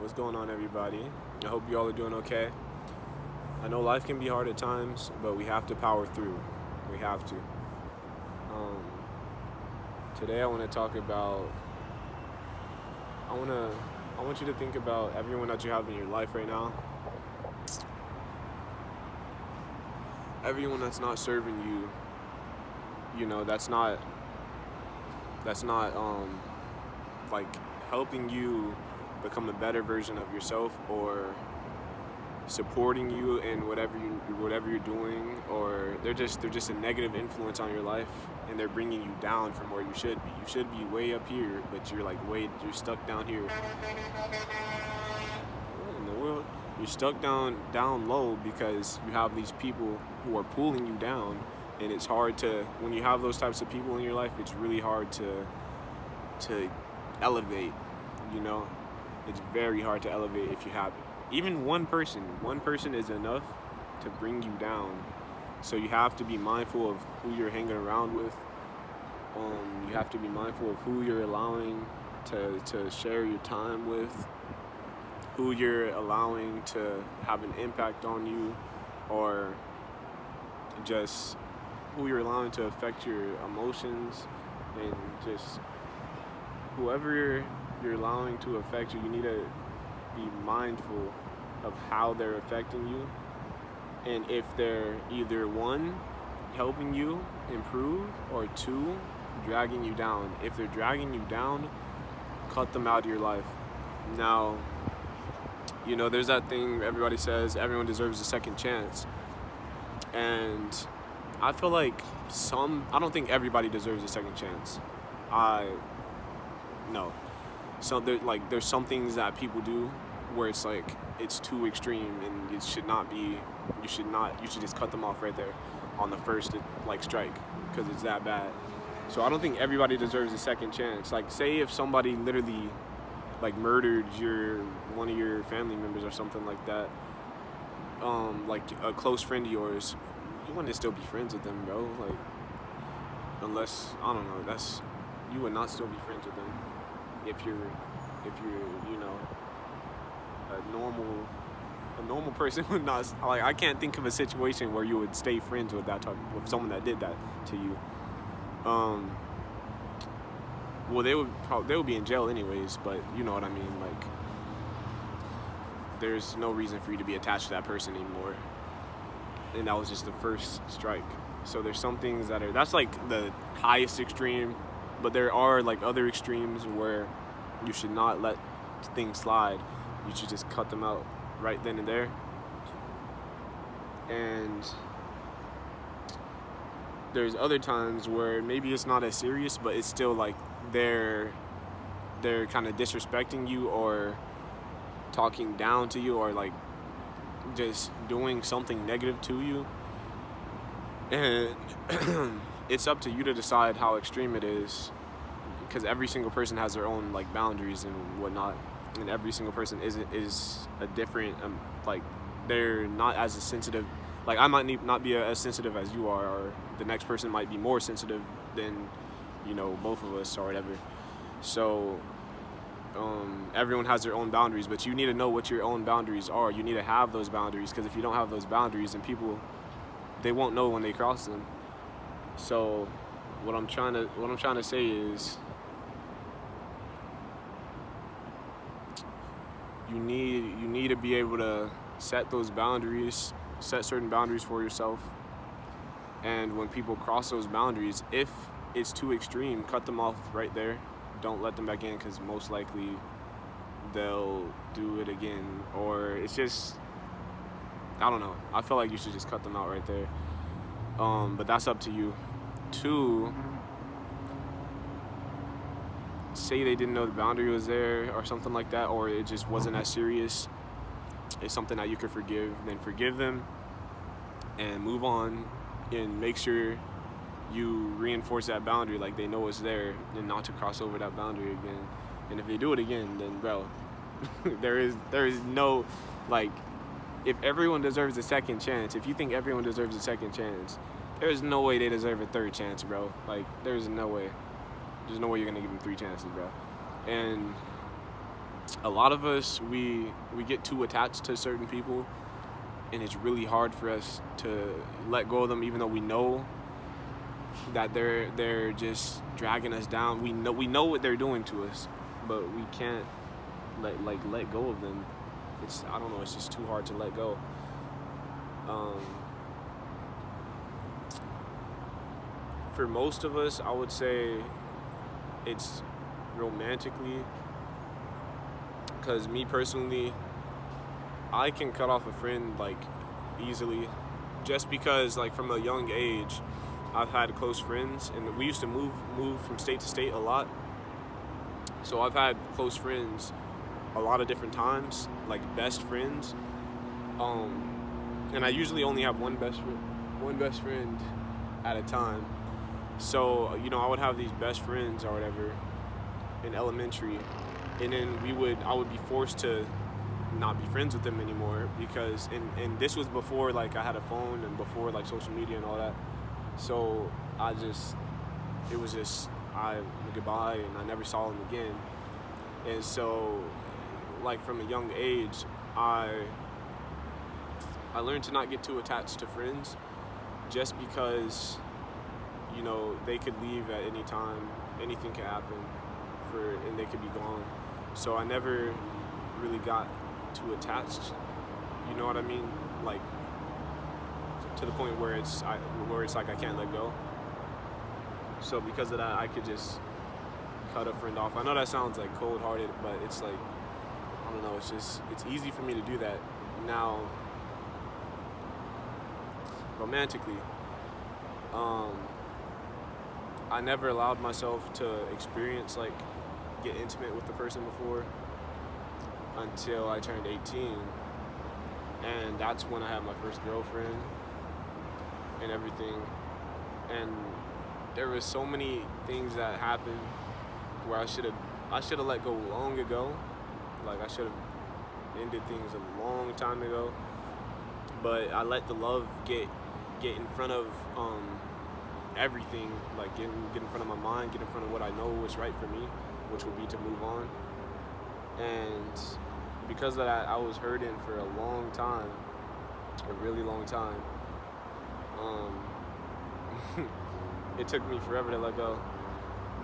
What's going on, everybody? I hope you all are doing okay. I know life can be hard at times, but we have to power through. We have to. Um, Today, I want to talk about. I want to. I want you to think about everyone that you have in your life right now. Everyone that's not serving you. That's not. Like helping you become a better version of yourself, or supporting you in whatever you're doing, or they're just a negative influence on your life, and they're bringing you down from where you should be. You should be way up here, but you're stuck down here. What in the world? You're stuck down low because you have these people who are pulling you down, and it's hard to when you have those types of people in your life. It's really hard to elevate. You know, it's very hard to elevate if you have even one person. One person is enough to bring you down. So you have to be mindful of who you're hanging around with. You have to be mindful of who you're allowing to share your time with, who you're allowing to have an impact on you, or just who you're allowing to affect your emotions, and just whoever you're allowing to affect you. You need to be mindful of how they're affecting you, and if they're either one, helping you improve, or two, dragging you down. If they're dragging you down, cut them out of your life. Now, there's that thing everybody says, everyone deserves a second chance. And I feel like I don't think everybody deserves a second chance. No. So there's some things that people do where it's like it's too extreme, and it should not be. You should just cut them off right there on the first strike, because it's that bad. So I don't think everybody deserves a second chance. Like, say if somebody literally murdered one of your family members or something like that, like a close friend of yours, you wouldn't still be friends with them, bro. Like, unless, I don't know, you would not still be friends with them if you're a normal person would not. Like, I can't think of a situation where you would stay friends with with someone that did that to you. Well, they would be in jail anyways, but you know what I mean. Like, there's no reason for you to be attached to that person anymore, and that was just the first strike. So there's some things that's like the highest extreme, but there are other extremes where you should not let things slide. You should just cut them out right then and there. And there's other times where maybe it's not as serious, but it's still they're kind of disrespecting you, or talking down to you, or just doing something negative to you. And it's up to you to decide how extreme it is, because every single person has their own boundaries and whatnot, and every single person is a different they're not as sensitive. I might not be as sensitive as you are, or the next person might be more sensitive than both of us, or whatever. So everyone has their own boundaries, but you need to know what your own boundaries are. You need to have those boundaries, because if you don't have those boundaries, then people, they won't know when they cross them. So what I'm trying to say is, you need to be able to set those boundaries, set certain boundaries for yourself. And when people cross those boundaries, if it's too extreme, cut them off right there. Don't let them back in, because most likely they'll do it again. Or it's just, I don't know. I feel like you should just cut them out right there. But that's up to you. Two, say they didn't know the boundary was there or something like that, or it just wasn't as serious. It's something that you could forgive. Then forgive them and move on, and make sure you reinforce that boundary, they know it's there, and not to cross over that boundary again. And if they do it again, then bro, there is no, if everyone deserves a second chance, if you think everyone deserves a second chance, there's no way they deserve a third chance, bro. There's no way you're gonna give them 3 chances, bro. And a lot of us, we get too attached to certain people, and it's really hard for us to let go of them, even though we know that they're just dragging us down. We know what they're doing to us, but we can't let go of them. I don't know. It's just too hard to let go. For most of us, I would say it's romantically, because me personally, I can cut off a friend like easily, just because like from a young age, I've had close friends, and we used to move from state to state a lot. So I've had close friends a lot of different times, like best friends. And I usually only have one best friend at a time. So, I would have these best friends or whatever in elementary, and then I would be forced to not be friends with them anymore, because and this was before like I had a phone and before like social media and all that. So it was just goodbye, and I never saw them again. And so like from a young age, I learned to not get too attached to friends, just because they could leave at any time, anything can happen, and they could be gone. So I never really got too attached, you know what I mean? Like to the point where it's like I can't let go. So because of that, I could just cut a friend off. I know that sounds like cold-hearted, but it's like, I don't know, it's easy for me to do that now. Romantically, I never allowed myself to experience like get intimate with the person before until I turned 18, and that's when I had my first girlfriend and everything. And there was so many things that happened where I should have let go long ago. Like I should have ended things a long time ago, but I let the love get in front of everything, like get in front of my mind, get in front of what I know was right for me, which would be to move on. And because of that, I was hurting for a long time, a really long time. It took me forever to let go,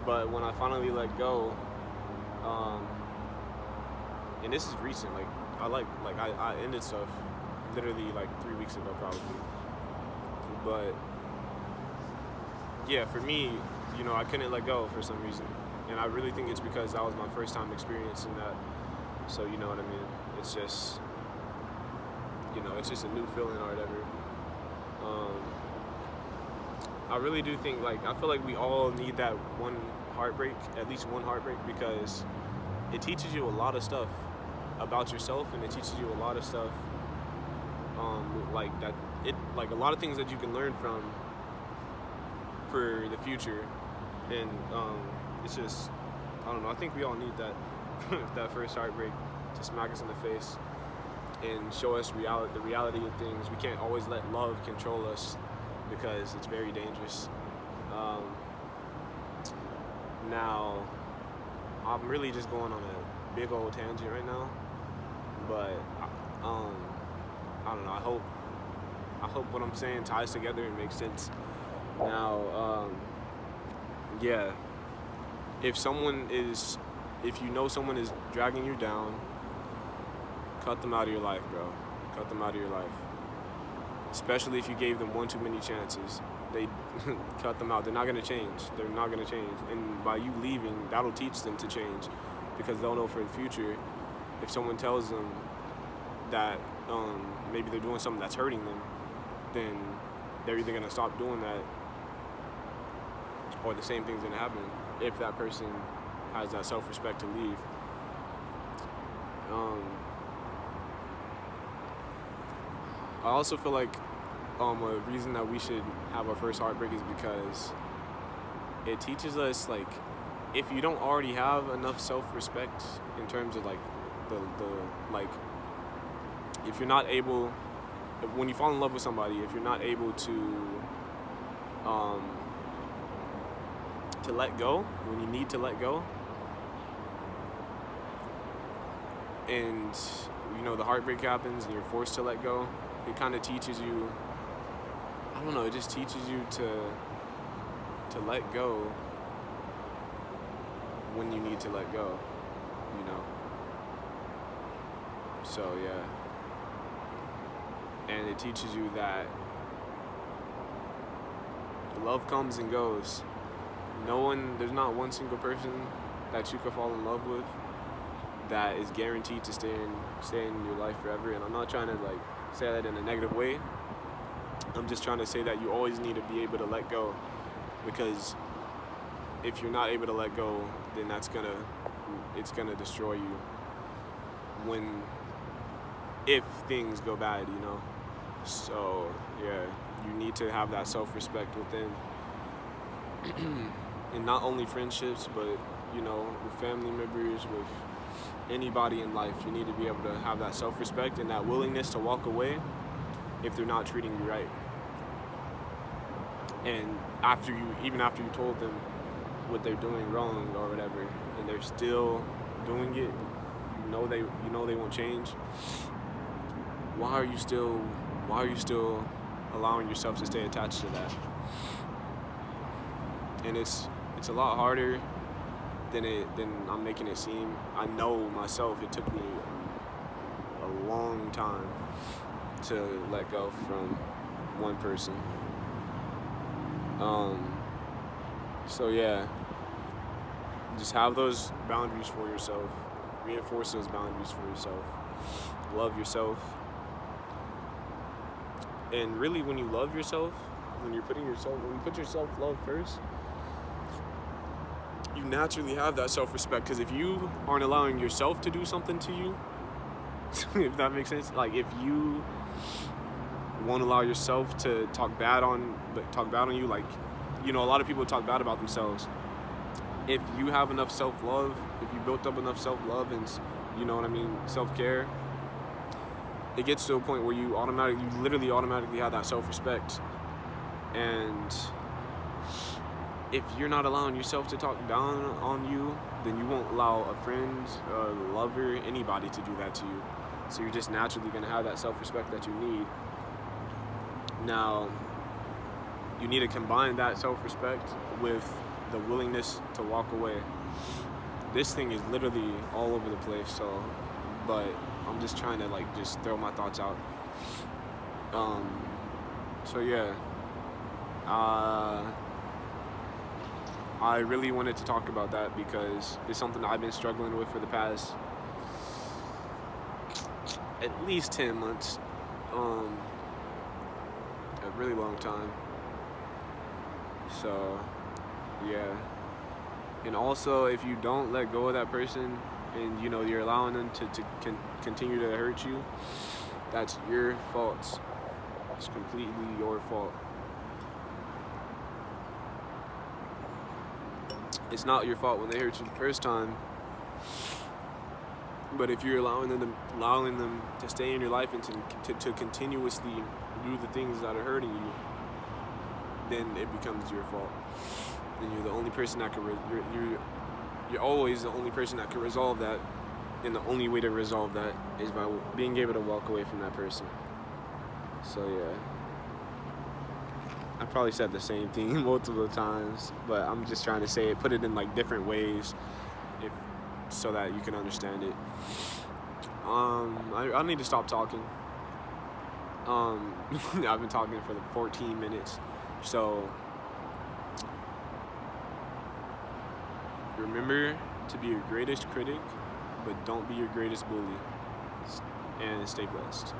but when I finally let go, and this is recent, like I ended stuff literally like 3 weeks ago probably, but yeah, for me, I couldn't let go for some reason, and I really think it's because that was my first time experiencing that. So you know what I mean? It's just, it's just a new feeling or whatever. I really do think, like, I feel like we all need that one heartbreak, at least one heartbreak, because it teaches you a lot of stuff about yourself, and it teaches you a lot of stuff, like a lot of things that you can learn from for the future. And it's just, I don't know, I think we all need that that first heartbreak to smack us in the face and show us the reality of things. We can't always let love control us, because it's very dangerous. Now, I'm really just going on a big old tangent right now, but I don't know. I hope what I'm saying ties together and makes sense. Now, yeah, if you know someone is dragging you down, cut them out of your life, bro. Cut them out of your life. Especially if you gave them one too many chances. They cut them out. They're not gonna change. They're not gonna change. And by you leaving, that'll teach them to change, because they'll know for the future, if someone tells them that maybe they're doing something that's hurting them, then they're either gonna stop doing that, or the same thing's gonna happen if that person has that self-respect to leave. I also feel like a reason that we should have our first heartbreak is because it teaches us, like, if you don't already have enough self-respect in terms of like the like, if you're not able, when you fall in love with somebody, if you're not able to let go when you need to let go, and the heartbreak happens and you're forced to let go, it kind of teaches you, I don't know, it just teaches you to let go when you need to let go, you know. So yeah. And it teaches you that love comes and goes. There's not one single person that you could fall in love with that is guaranteed to stay in your life forever. And I'm not trying to like say that in a negative way. I'm just trying to say that you always need to be able to let go, because if you're not able to let go, then it's gonna destroy you if things go bad, you know. So yeah, you need to have that self-respect within, and not only friendships, but with family members, with anybody in life. You need to be able to have that self-respect and that willingness to walk away if they're not treating you right. And even after you told them what they're doing wrong or whatever, and they're still doing it, they won't change. Why are you still allowing yourself to stay attached to that? And it's a lot harder than I'm making it seem. I know myself, it took me a long time to let go from one person. So yeah, just have those boundaries for yourself. Reinforce those boundaries for yourself. Love yourself. And really, when you love yourself, when you put your self-love first, you naturally have that self-respect. Because if you aren't allowing yourself to do something to you, if that makes sense, like if you won't allow yourself to talk bad on you, like, a lot of people talk bad about themselves. If you have enough self-love, if you built up enough self-love and, self-care, it gets to a point where you literally automatically have that self-respect. And if you're not allowing yourself to talk down on you, then you won't allow a friend, a lover, anybody to do that to you. So you're just naturally going to have that self-respect that you need. Now, you need to combine that self-respect with the willingness to walk away. This thing is literally all over the place, but I'm just trying to just throw my thoughts out. So yeah, I really wanted to talk about that because it's something I've been struggling with for the past at least 10 months, a really long time. So yeah, and also if you don't let go of that person and you're allowing them to continue to hurt you, that's your fault. It's completely your fault. It's not your fault when they hurt you the first time, but if you're allowing them to stay in your life and to continuously do the things that are hurting you, then it becomes your fault. And you're the only person that can you're always the only person that can resolve that, and the only way to resolve that is by being able to walk away from that person. So yeah, I probably said the same thing multiple times, but I'm just trying to say it, put it in different ways, so that you can understand it. I need to stop talking. I've been talking for 14 minutes, so remember to be your greatest critic, but don't be your greatest bully. And stay blessed.